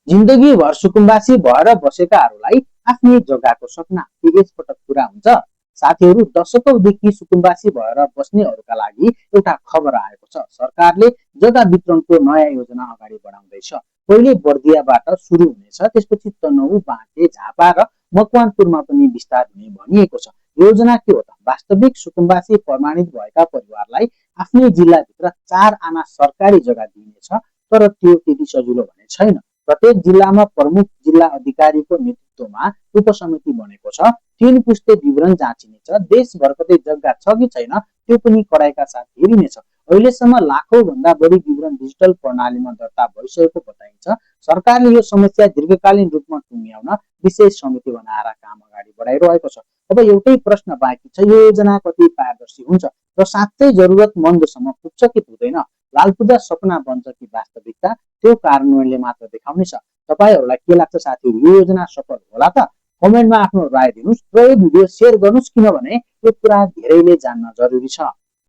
जिन्दगीभर सुकुम्बासी भएर बसेकाहरूलाई आफ्नै जग्गाको सपना के यसपटक पुरा हुन्छ? साथीहरू, दशकौंदेखि सुकुम्बासी भएर बस्नेहरूका लागि एउटा खबर आएको छ। सरकारले जग्गा वितरणको नयाँ योजना अगाडि बढाउँदैछ। पहिले बर्दियाबाट सुरु हुनेछ, त्यसपछि तनहुँ, बाँके, झापा र मकवानपुरमा पनि विस्तार हुने भनिएको छ। योजना के हो त? वास्तविक सुकुम्बासी प्रमाणित भएका परिवारलाई आफ्नै जिल्लाभित्र 4 आना सरकारी जग्गा दिइनेछ, तर त्यो त्यति सजिलो भने छैन। प्रत्येक जिल्लामा प्रमुख जिल्ला अधिकारीको नेतृत्वमा उपसमिति बनेको छ। 3 पुस्ते विवरण जाँचिनेछ। देशभर कतै जग्गा छ कि छैन त्यो पनि कडाइका साथ हेरिनेछ। अहिलेसम्म लाखौं भन्दा बढी विवरण डिजिटल प्रणालीमा दर्ता भइसकेको बताइन्छ। सरकारले यो समस्या दीर्घकालीन रूपमा टुङ्ग्याउन विशेष समिति बनाएर काम अगाडि बढाइरहेको छ। अब एउटै प्रश्न बाँकी छ, यो योजना कति पारदर्शी हुन्छ र साँच्चै जरुरतमन्दसम्म पुग्छ कि पुग्दैन? लालपूजा सपना बन्छ कि वास्तविकता? त्यो कार्यान्वयनले मात्र देखाउनेछ। तपाईहरूलाई के लाग्छ साथीहरू, यो योजना सफल होला त? कमेन्टमा आफ्नो राय दिनुस् र यो भिडियो शेयर गर्नुस्, किनभने यो कुरा धेरैले जान्न जरुरी छ।